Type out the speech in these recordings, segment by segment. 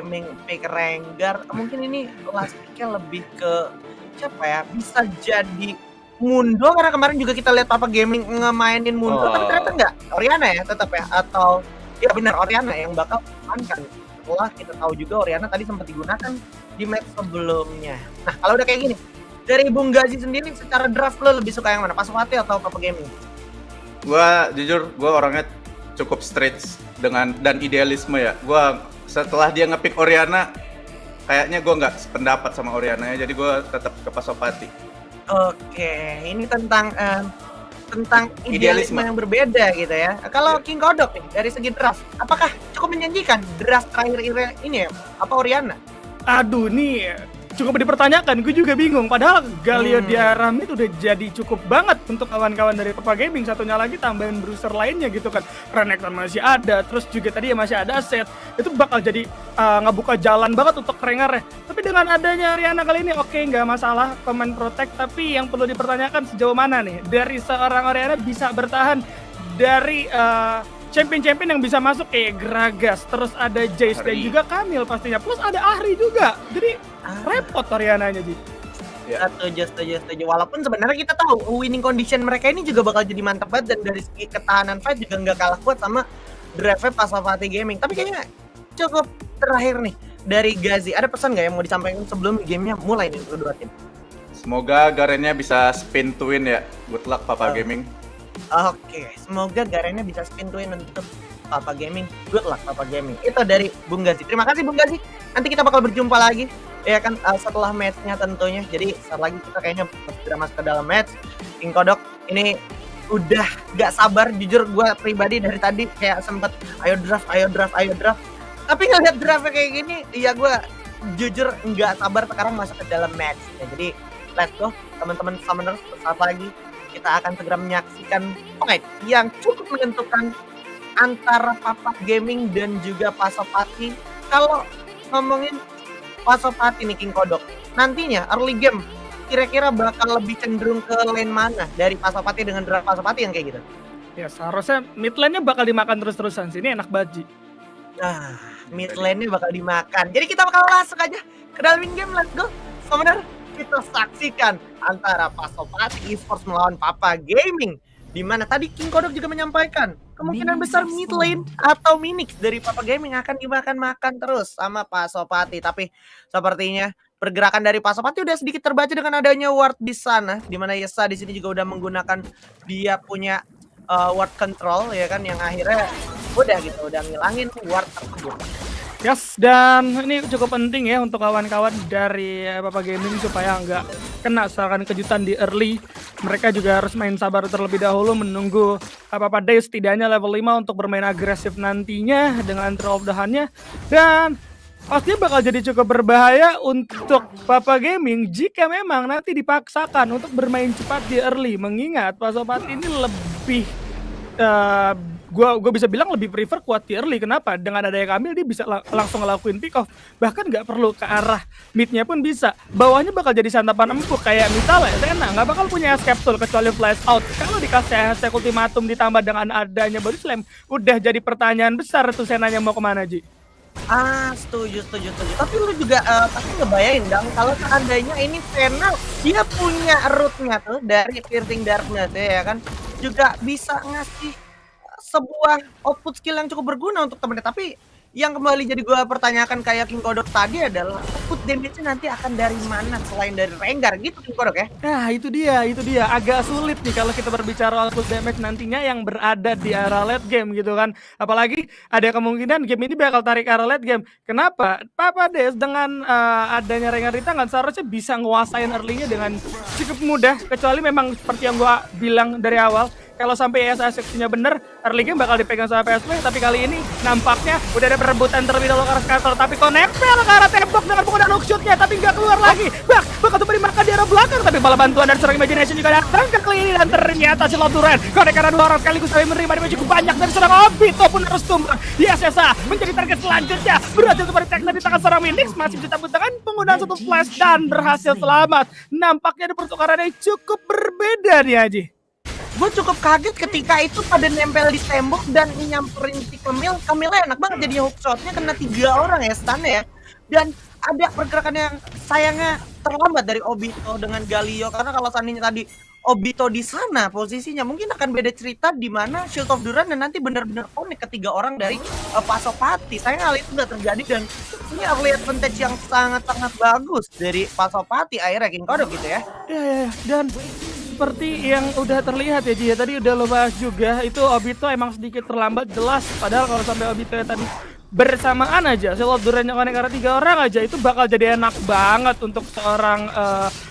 Gaming pick Rengar, mungkin ini last pick-nya lebih ke siapa ya, bisa jadi Mundo karena kemarin juga kita lihat Papa Gaming ngemainin Mundo, tapi ternyata Oh. enggak, Orianna ya tetap ya, atau ya benar Orianna yang bakal diamankan. Setelah kita tahu juga Orianna tadi sempat digunakan di match sebelumnya. Nah, kalau udah kayak gini, dari Bung Gazi sendiri secara draft lo lebih suka yang mana? Pasopati atau Papa Gaming? Jujur, gue orangnya cukup straight dengan dan idealisme ya. Setelah dia ngepick Orianna, kayaknya gue nggak sependapat sama Orianna ya, jadi gue tetap ke Pasopati. Oke, ini tentang idealisme yang berbeda gitu ya. Kalau King Kodok nih, dari segi draft, apakah cukup menjanjikan draft terakhir ini ya, apa Orianna? Aduh, nih cukup dipertanyakan, gue juga bingung. Padahal Galio Diaram itu udah jadi cukup banget untuk kawan-kawan dari Papa Gaming. Satunya lagi tambahin bruiser lainnya gitu kan. Renekton masih ada, terus juga tadi ya masih ada set. Itu bakal jadi ngebuka jalan banget untuk Rengar ya. Tapi dengan adanya Orianna kali ini oke, nggak masalah pemain protect. Tapi yang perlu dipertanyakan sejauh mana nih dari seorang Orianna bisa bertahan dari champion-champion yang bisa masuk kayak Gragas, terus ada Jace dan juga Kamil pastinya, plus ada Ahri juga, jadi repot Orianna-nya Ji. Setuju. Walaupun sebenarnya kita tahu winning condition mereka ini juga bakal jadi mantap banget, dan dari segi ketahanan fight juga nggak kalah kuat sama drive Pasopati Gaming. Tapi kayaknya cukup terakhir nih dari Gazi, ada pesan nggak yang mau disampaikan sebelum gamenya mulai nih kedua tim? Semoga Garennya bisa spin to win ya. Good luck Papa Gaming. Oke, semoga Garennya bisa spin to win untuk Papa Gaming. Good luck Papa Gaming. Itu dari Bung Gazi. Terima kasih Bung Gazi. Nanti kita bakal berjumpa lagi ya kan setelah match-nya tentunya. Jadi saat lagi kita kayaknya segera masuk ke dalam match. King Kodok ini udah gak sabar, jujur gue pribadi dari tadi kayak sempet ayo draft. Tapi ngeliat draftnya kayak gini, ya gue jujur nggak sabar sekarang masuk ke dalam match. Ya, jadi let's go teman-teman summoners, saat lagi kita akan segera menyaksikan fight yang cukup menentukan antara Papa Gaming dan juga Pasopati. Kalau ngomongin Pasopati nih King Kodok, nantinya early game kira-kira bakal lebih cenderung ke lane mana dari Pasopati dengan draft Pasopati yang kayak gitu? Ya seharusnya mid lane-nya bakal dimakan terus-terusan, sini enak banget Ji. Nah, mid lane-nya bakal dimakan. Jadi kita bakal masuk aja ke dalam game, let's go. Summoner, kita saksikan antara Pasopati Esports melawan Papa Gaming, di mana tadi King Kodok juga menyampaikan kemungkinan besar mid lane atau Minix dari Papa Gaming akan dimakan terus sama Pasopati. Tapi sepertinya pergerakan dari Pasopati udah sedikit terbaca dengan adanya ward di sana, di mana Yesa di sini juga udah menggunakan dia punya ward control ya kan, yang akhirnya udah gitu udah ngilangin ward tersebut. Yes, dan ini cukup penting ya untuk kawan-kawan dari Papa Gaming supaya nggak kena serangan kejutan di early. Mereka juga harus main sabar terlebih dahulu menunggu Papa Day setidaknya level 5 untuk bermain agresif nantinya dengan Troll of the Hand-nya. Dan pastinya bakal jadi cukup berbahaya untuk Papa Gaming jika memang nanti dipaksakan untuk bermain cepat di early. Mengingat Pasopati ini lebih gue bisa bilang lebih prefer kuat di early. Kenapa? Dengan adanya Kamil dia bisa langsung ngelakuin pick off, bahkan nggak perlu ke arah midnya pun bisa. Bawahnya bakal jadi santapan empuk kayak misalnya Sena nggak bakal punya escape tool kecuali flash out. Kalau dikasih hashtag ultimatum ditambah dengan adanya body slam, udah jadi pertanyaan besar tuh Senanya mau kemana Ji? Setuju. Tapi lu juga pasti ngebayangin dong kalau seandainya ini Sena dia punya root-nya tuh dari Piercing Darkness ya kan, juga bisa ngasih sebuah output skill yang cukup berguna untuk temennya. Tapi yang kembali jadi gue pertanyakan kayak King Kodok tadi adalah output damage-nya nanti akan dari mana selain dari Rengar gitu King Kodok ya? Nah itu dia agak sulit nih kalau kita berbicara output damage nantinya yang berada di arah late game gitu kan. Apalagi ada kemungkinan game ini bakal tarik arah late game. Kenapa? Papa Des dengan adanya Rengar di tangan seharusnya bisa nguasain early-nya dengan cukup mudah, kecuali memang seperti yang gue bilang dari awal, kalau sampai ESA seksinya bener, early game bakal dipegang sama PSV. Tapi kali ini nampaknya udah ada perebutan terlebih dahulu ke arah Scatter, tapi connector ke arah tembok dengan penggunaan hook shootnya, tapi nggak keluar lagi. Bakal tuh dimakan di arah belakang, tapi malah bantuan dari seorang Imagination juga datang ke kali ini, dan ternyata si Loturen connect karena dua orang sekaligus tapi menerima damage cukup banyak dari seorang Obito pun harus tumbang. ESA menjadi target selanjutnya, berhasil kembali tag di tangan seorang Minix, masih ditambut dengan penggunaan satu flash dan berhasil selamat. Nampaknya ada pertukaran yang cukup berbeda nih Haji. gue cukup kaget ketika itu pada nempel di tembok dan nyamperin si Camille enak banget jadinya hook shotnya kena 3 orang ya stun ya. Dan ada pergerakan yang sayangnya terlambat dari Obito dengan Galio, karena kalau seandainya tadi Obito di sana posisinya mungkin akan beda cerita di mana Shield of Duran dan nanti benar-benar connect ke 3 orang dari Pasopati. Sayang hal itu nggak terjadi dan ini early advantage yang sangat-sangat bagus dari Pasopati akhirnya King Kodok gitu ya. Ya. Dan seperti yang udah terlihat ya Ji ya, tadi udah lo bahas juga, itu Obito emang sedikit terlambat jelas. Padahal kalau sampai Obito ya tadi bersamaan aja, Shield of Duran yang connect karena 3 orang aja, itu bakal jadi enak banget untuk seorang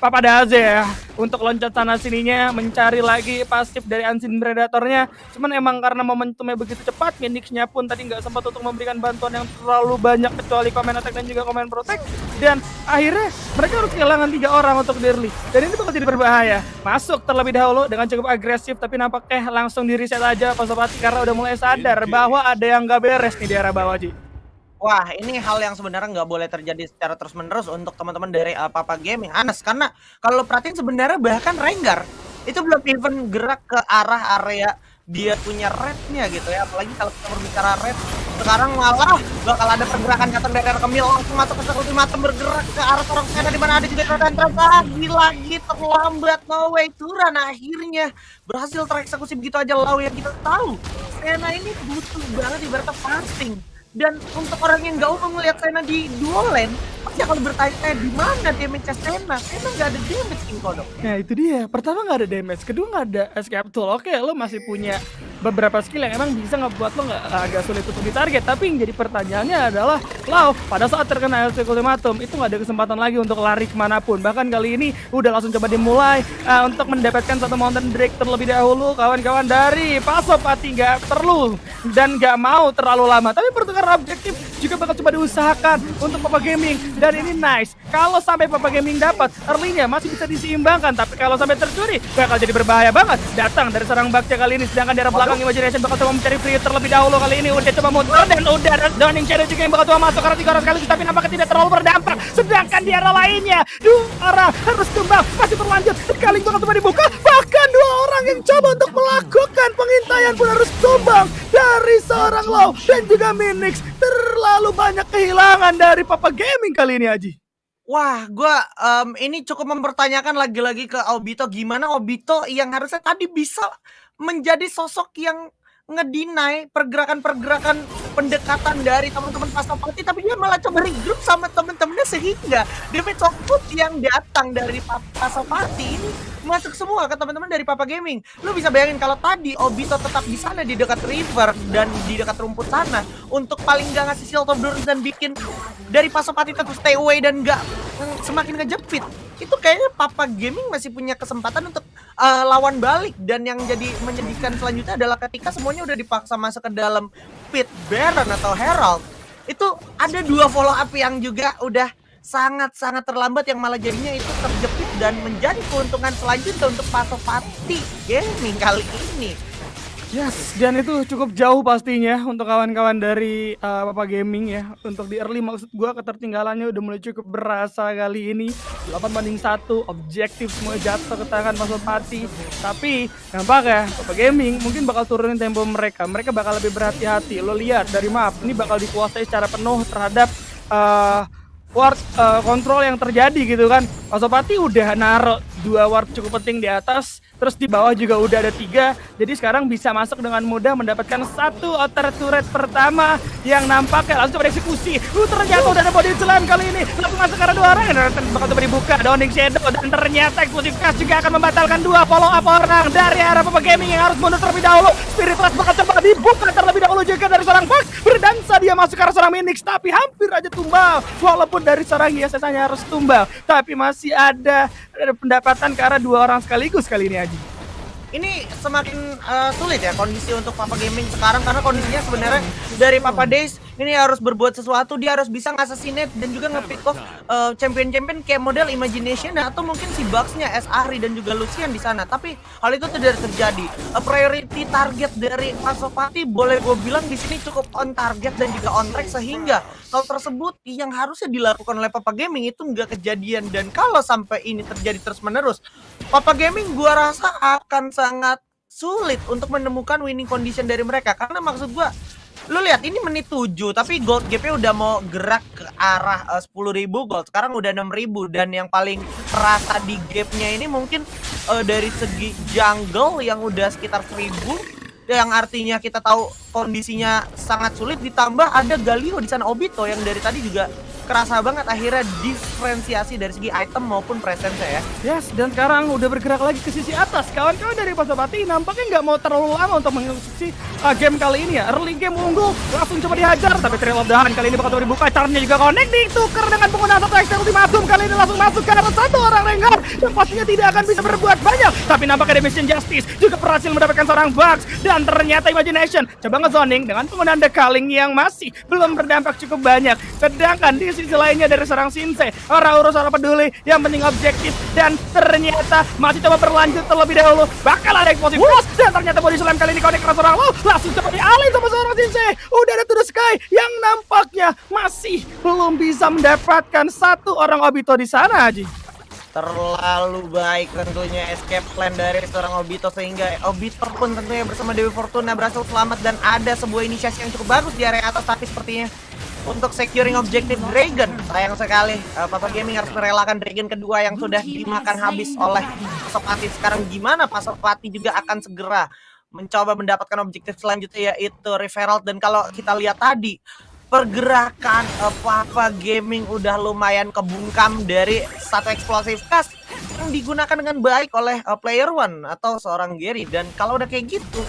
Papadaze ya, untuk loncat sana sininya mencari lagi pasif dari Unseen Predatornya. Cuman emang karena momentumnya begitu cepat, Phoenix-nya pun tadi nggak sempat untuk memberikan bantuan yang terlalu banyak kecuali Command Attack dan juga Command Protect, dan akhirnya mereka harus kehilangan 3 orang untuk di early, dan ini bakal jadi berbahaya. Masuk terlebih dahulu dengan cukup agresif, tapi nampaknya langsung di reset aja Pasopati karena udah mulai sadar bahwa ada yang nggak beres nih di arah bawah Ji. Wah, ini hal yang sebenarnya nggak boleh terjadi secara terus-menerus untuk teman-teman dari Papa Gaming, Anas. Karena kalau perhatiin sebenarnya bahkan Rengar itu belum even gerak ke arah area dia punya rednya gitu ya. Apalagi kalau kita berbicara red, sekarang malah bakal ada pergerakan datang dari Camille langsung masuk ke ultimatum bergerak ke arah seorang Sena di mana ada juga Rodan lagi terlambat. No way Turan akhirnya berhasil tereksekusi begitu aja. Lau yang kita tahu Sena ini butuh banget ibaratnya fasting. Dan untuk orang yang nggak umum melihat Sena di dual lane, pasti akan bertanya di mana damage-nya Sena? Sena nggak ada damage King Kodok. Nah itu dia, pertama nggak ada damage, kedua nggak ada escape tool. Oke, lo masih punya beberapa skill yang emang bisa ngebuat lo nggak agak sulit untuk ditarget. Tapi yang jadi pertanyaannya adalah, Lau pada saat terkena Electric Ultimatum itu nggak ada kesempatan lagi untuk lari kemanapun. Bahkan kali ini udah langsung coba dimulai untuk mendapatkan satu Mountain Drake terlebih dahulu. Kawan-kawan dari Pasopati nggak perlu dan nggak mau terlalu lama. Tapi pertukaran objektif juga bakal coba diusahakan untuk Papa Gaming. Dan ini nice, kalau sampai Papa Gaming dapat early-nya masih bisa diseimbangkan. Tapi kalau sampai tercuri bakal jadi berbahaya banget. Datang dari serang Bakca kali ini, sedangkan di arah belakang Imagination bakal coba mencari free terlebih dahulu. Kali ini udah coba mundur dan udah ada Downing Shadow juga yang bakal coba masuk karena 3 orang sekali, tapi nampaknya tidak terlalu berdampak. Sedangkan di arah lainnya 2 orang harus tumbang, masih berlanjut. Scaling bakal coba dibuka, bahkan 2 orang yang coba untuk melakukan pengintaian pun harus tumbang dari seorang Lau dan juga Minix. Terlalu banyak kehilangan dari Papa Gaming kali ini Aji. Wah, gua ini cukup mempertanyakan lagi-lagi ke Obito, gimana Obito yang harusnya tadi bisa menjadi sosok yang ngedinai pergerakan-pergerakan pendekatan dari teman-teman Pasopati, tapi dia malah coba regroup sama teman-temannya sehingga damage output yang datang dari Pasopati ini masuk semua ke teman-teman dari Papa Gaming. Lu bisa bayangin kalau tadi Obito tetap di sana di dekat river dan di dekat rumput sana untuk paling nggak ngasih Shield of Duran dan bikin dari Pasopati tetap stay away dan nggak semakin ngejepit. Itu kayaknya Papa Gaming masih punya kesempatan untuk lawan balik, dan yang jadi menyedihkan selanjutnya adalah ketika semuanya udah dipaksa masuk ke dalam pit Baron atau Herald, itu ada 2 follow up yang juga udah sangat-sangat terlambat yang malah jadinya itu terjepit dan menjadi keuntungan selanjutnya untuk Pasopati Gaming kali ini. Yes, dan itu cukup jauh pastinya untuk kawan-kawan dari Papa Gaming ya. Untuk di early maksud gua ketertinggalannya udah mulai cukup berasa kali ini. 8-1, objektif semua jatuh ke tangan Pasopati. Tapi nampaknya Papa Gaming mungkin bakal turunin tempo mereka. Mereka bakal lebih berhati-hati. Lo lihat dari map, ini bakal dikuasai secara penuh terhadap ward control yang terjadi gitu kan. Pasopati udah naruh 2 ward cukup penting di atas, terus di bawah juga udah ada 3, jadi sekarang bisa masuk dengan mudah mendapatkan 1 outer turret pertama yang nampaknya langsung bereksekusi. Ternyata udah ada body slam kali ini, langsung masuk ke arah 2 orang dan bakal coba dibuka Downing Shadow, dan ternyata Explosive Cast juga akan membatalkan 2 follow up orang dari arah Papa Gaming yang harus mundur terlebih dahulu. Spirit Blast bakal coba dibuka terlebih dahulu juga dari seorang Fox, berdansa dia masuk ke arah seorang Minix, tapi hampir aja tumbal. Walaupun dari seorang Hiasesanya harus tumbal, tapi masih ada pendapatan ke arah 2 orang sekaligus kali ini Aji. Ini semakin sulit ya kondisi untuk Papa Gaming sekarang, karena kondisinya sebenarnya dari Papa Days ini harus berbuat sesuatu. Dia harus bisa nge-assassinate dan juga nge-pick off champion-champion kayak model Imagination atau mungkin si Bugs-nya Ari dan juga Lucian di sana. Tapi hal itu tidak terjadi. Priority target dari Pasopati boleh gue bilang di sini cukup on target dan juga on track, sehingga hal tersebut yang harusnya dilakukan oleh Papa Gaming itu nggak kejadian. Dan kalau sampai ini terjadi terus-menerus, Papa Gaming gua rasa akan sangat sulit untuk menemukan winning condition dari mereka. Karena maksud gua, lu lihat ini menit 7 tapi gold gap-nya udah mau gerak ke arah 10.000 gold. Sekarang udah 6.000 dan yang paling terasa di gap-nya ini mungkin dari segi jungle yang udah sekitar 1.000, yang artinya kita tahu kondisinya sangat sulit, ditambah ada Galio di sana, Obito yang dari tadi juga kerasa banget akhirnya diferensiasi dari segi item maupun presence ya. Yes, dan sekarang udah bergerak lagi ke sisi atas. Kawan-kawan dari Pasopati nampaknya nggak mau terlalu lama untuk mengeksekusi game kali ini ya. Early game unggul, langsung coba dihajar. Tapi Trail of the Hunt kali ini bakal coba dibuka. Caranya juga connect, ditukar dengan penggunaan satu extra ultimatum. Kali ini langsung masuk ke arah satu orang Rengar. Yang pastinya tidak akan bisa berbuat banyak. Tapi nampaknya Dimension Justice juga berhasil mendapatkan seorang Bugs. Dan ternyata Imagination coba ngezoning dengan penggunaan Decaling yang masih belum berdampak cukup banyak. Sedangkan di sisi lainnya dari seorang Shinsei, orang urus orang peduli, yang penting objektif, dan ternyata masih coba berlanjut terlebih dahulu. Bakal ada explosive cross, dan ternyata body slam kali ini connect ke seorang lo, langsung coba dialih sama seorang Shinsei. Udah ada To The Sky yang nampaknya masih belum bisa mendapatkan satu orang Obito di sana, Haji. Terlalu baik tentunya escape plan dari seorang Obito, sehingga Obito pun tentunya bersama Dewi Fortuna berhasil selamat dan ada sebuah inisiasi yang cukup bagus di area atas. Tapi sepertinya untuk securing objektif Dragon, sayang sekali Papa Gaming harus merelakan Dragon kedua yang sudah dimakan habis oleh Pasopati. Sekarang gimana Pasopati juga akan segera mencoba mendapatkan objektif selanjutnya, yaitu Referral. Dan kalau kita lihat tadi pergerakan Papa Gaming udah lumayan kebungkam dari satu explosive cast yang digunakan dengan baik oleh player one atau seorang Gary. Dan kalau udah kayak gitu,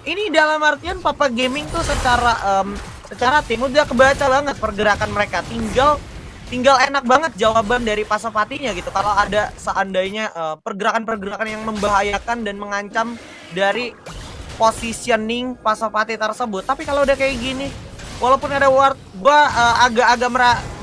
ini dalam artian Papa Gaming tuh secara tim udah kebaca banget pergerakan mereka. Tinggal enak banget jawaban dari Pasopatinya gitu. Kalau ada seandainya pergerakan-pergerakan yang membahayakan dan mengancam dari positioning Pasopati tersebut. Tapi kalau udah kayak gini, walaupun ada ward, gua agak-agak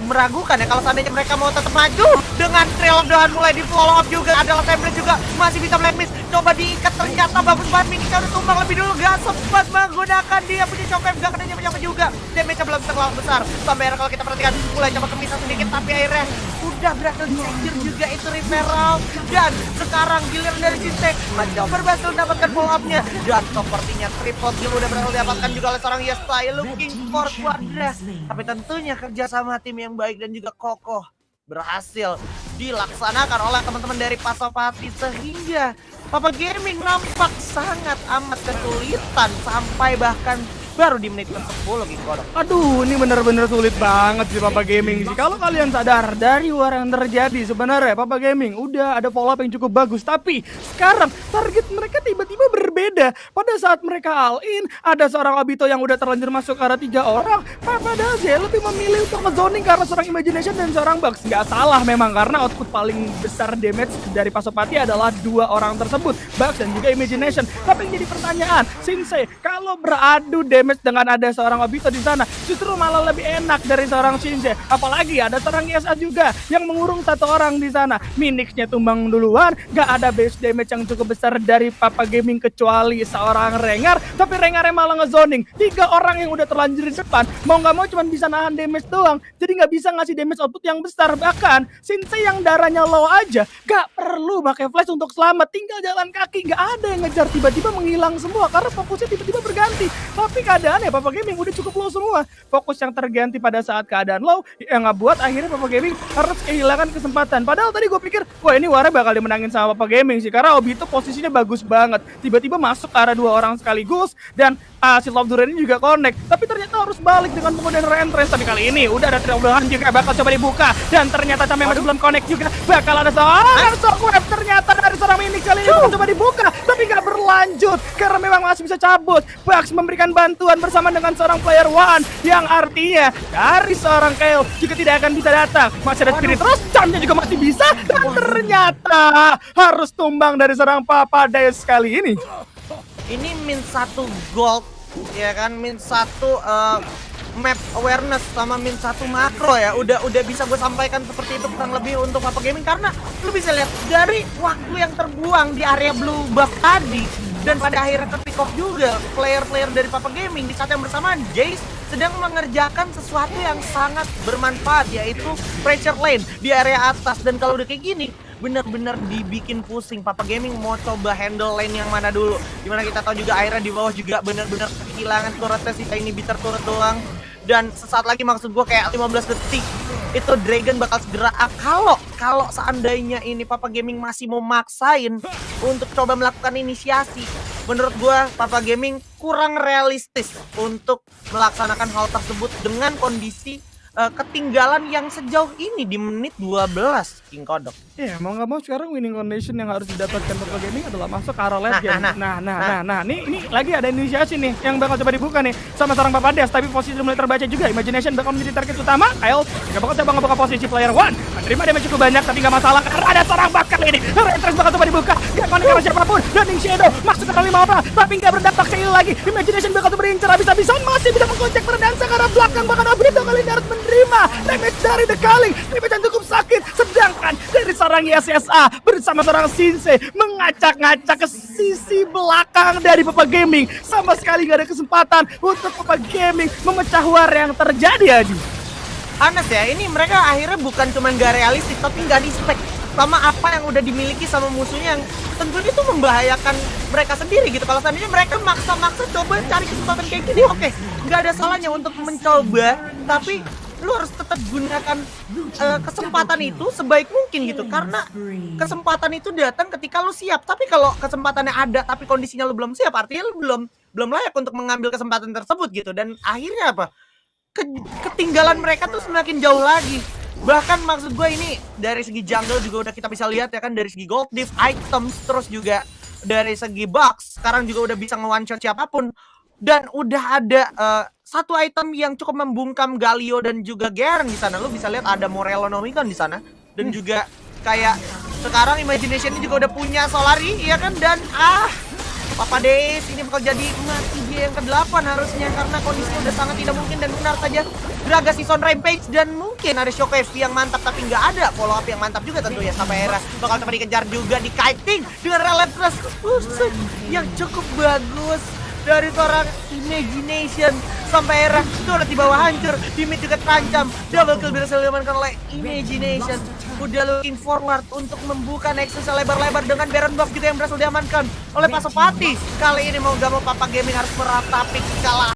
meragukan ya kalau seandainya mereka mau tetap maju. Dengan Trail of the Hunt mulai di follow up juga, adalah template juga masih bisa blacklist. Coba diikat, ternyata bagus banget. Minika udah tumbang lebih dulu, gak sempat menggunakan dia punya shockwave, gak kena nyampe juga. Damage-nya belum terlalu besar. Sampai akhirnya kalau kita perhatikan mulai coba kemisah sedikit, tapi akhirnya udah berhasil di-secure juga itu Referral. Dan sekarang giliran dari Shinsei mencoba berhasil mendapatkan follow up-nya. Dan sepertinya triple kill udah berhasil didapatkan juga oleh seorang Yestai, looking for Quadra. Tapi tentunya kerja sama tim yang baik dan juga kokoh berhasil dilaksanakan oleh teman-teman dari Pasopati, sehingga Papa Gaming nampak sangat amat kesulitan sampai bahkan baru di menit ke-10 gitu. Aduh, ini bener-bener sulit banget sih Papa Gaming sih. Kalau kalian sadar dari war yang terjadi, sebenarnya Papa Gaming udah ada follow up yang cukup bagus. Tapi sekarang target mereka tiba-tiba berbeda. Pada saat mereka all in, ada seorang Obito yang udah terlanjur masuk ke arah 3 orang. Papa Daze lebih memilih untuk ngezoning karena seorang Imagination dan seorang Bugs. Gak salah memang, karena output paling besar damage dari Pasopati adalah 2 orang tersebut, Bugs dan juga Imagination. Tapi yang jadi pertanyaan, Shinsei kalau beradu damage dengan ada seorang Obito di sana, justru malah lebih enak dari seorang Shinsei. Apalagi ada seorang ISA juga yang mengurung 1 orang di sana. Minixnya tumbang duluan, gak ada base damage yang cukup besar dari Papa Gaming kecuali seorang Rengar. Tapi Rengarnya malah ngezoning 3 orang yang udah terlanjur di depan. Mau gak mau cuma bisa nahan damage doang, jadi gak bisa ngasih damage output yang besar. Bahkan Shinsei yang darahnya low aja gak perlu pakai flash untuk selamat, tinggal jalan kaki. Gak ada yang ngejar, tiba-tiba menghilang semua karena fokusnya tiba-tiba berganti. Tapi keadaannya Papa Gaming udah cukup low semua. Fokus yang terganti pada saat keadaan low yang nggak buat akhirnya Papa Gaming harus kehilangan kesempatan. Padahal tadi gue pikir, wah ini warna bakal dimenangin sama Papa Gaming sih, karena Obito posisinya bagus banget. Tiba-tiba masuk ke arah 2 orang sekaligus dan Shield of Duran ini juga connect. Tapi ternyata harus balik dengan penggunaan reentrance. Tapi kali ini udah ada Trail of the Hunt juga bakal coba dibuka, dan ternyata sampai masih belum connect juga. Bakal ada seorang shockwave ternyata dari seorang Minix kali ini coba dibuka, tapi nggak berlanjut karena memang masih bisa cabut. Bugs memberikan bantuan bersama dengan seorang player one, yang artinya dari seorang Kayle juga tidak akan bisa datang. Masih ada Spirit terus, jamnya juga masih bisa, dan ternyata harus tumbang dari seorang Papa Daze kali ini. Ini min 1 gold ya kan, min 1 map awareness sama min 1 makro ya. Udah bisa gue sampaikan seperti itu kurang lebih untuk Papa Gaming, karena lu bisa lihat dari waktu yang terbuang di area blue buff tadi, dan pada akhirnya ke pick off juga player-player dari Papa Gaming. Di saat yang bersamaan Jace sedang mengerjakan sesuatu yang sangat bermanfaat, yaitu pressure lane di area atas. Dan kalau udah kayak gini, benar-benar dibikin pusing. Papa Gaming mau coba handle lane yang mana dulu. Dimana kita tahu juga akhirnya di bawah juga benar-benar kehilangan turretnya si Tiny Bitter turret doang. Dan sesaat lagi maksud gue kayak 15 detik itu Dragon bakal segera kalau seandainya ini Papa Gaming masih mau maksain untuk coba melakukan inisiasi, menurut gue Papa Gaming kurang realistis untuk melaksanakan hal tersebut dengan kondisi ketinggalan yang sejauh ini di menit 12 King Kodok. Iya, mau nggak mau sekarang winning condition yang harus didapatkan Papa Gaming adalah masuk ke arah late game. Nah, ini lagi ada inisiasi nih yang bakal coba dibuka nih sama seorang Papa Des, tapi posisi mulai terbaca juga. Imagination bakal menjadi target utama. Kyle nggak bakal coba ngebuka posisi player one. Menerima damage cukup banyak, tapi nggak masalah karena ada seorang bakal ini. Rentres bakal coba dibuka. Gak connect sama siapapun. Running Shadow masuk ke 5 orang, tapi nggak berdampak sekali lagi. Imagination bakal coba diincar habis-habisan, masih bisa mengkocek berdansa karena belakang bahkan Obito kali ini harus menerima damage dari The Culling. Damage yang cukup sakit, sedangkan dari seorang YSSA bersama seorang Shinsei mengacak-ngacak ke sisi belakang dari Papa Gaming. Sama sekali gak ada kesempatan untuk Papa Gaming memecah war yang terjadi, Adi. Anes ya, ini mereka akhirnya bukan cuma gak realistis, tapi gak di-spec sama apa yang udah dimiliki sama musuhnya, yang tentunya itu membahayakan mereka sendiri gitu. Kalau seandainya mereka maksa-maksa coba cari kesempatan kayak gini, oke, gak ada salahnya untuk mencoba, tapi lu harus tetap gunakan kesempatan itu sebaik mungkin gitu, karena kesempatan itu datang ketika lu siap. Tapi kalau kesempatannya ada tapi kondisinya lu belum siap, artinya lu belum layak untuk mengambil kesempatan tersebut gitu. Dan akhirnya apa? Ketinggalan mereka tuh semakin jauh lagi. Bahkan maksud gue ini dari segi jungle juga udah kita bisa lihat ya kan, dari segi gold diff, items, terus juga dari segi box sekarang juga udah bisa nge-one shot siapapun. Dan udah ada satu item yang cukup membungkam Galio dan juga Garen di sana. Lu bisa lihat ada Morello Nomicon di sana, dan juga kayak sekarang Imagination ini juga udah punya Solari ya kan. Dan Papa Des ini bakal jadi mati dia yang ke-8 harusnya, karena kondisinya udah sangat tidak mungkin. Dan benar saja Graga Season Rampage, dan mungkin ada Shockwave yang mantap tapi nggak ada follow up yang mantap juga tentunya. Sampai era bakal coba dikejar juga di kiting dengan Relentless yang cukup bagus dari seorang Imagination. Sampai era itu udah di bawah hancur, di mid juga terancam. Double kill berhasil diamankan oleh Imagination. Udah looking forward untuk membuka Nexus lebar-lebar dengan Baron Buff juga yang berhasil diamankan oleh Pasopati. Kali ini mau gak mau Papa Gaming harus meratapi kekalahan.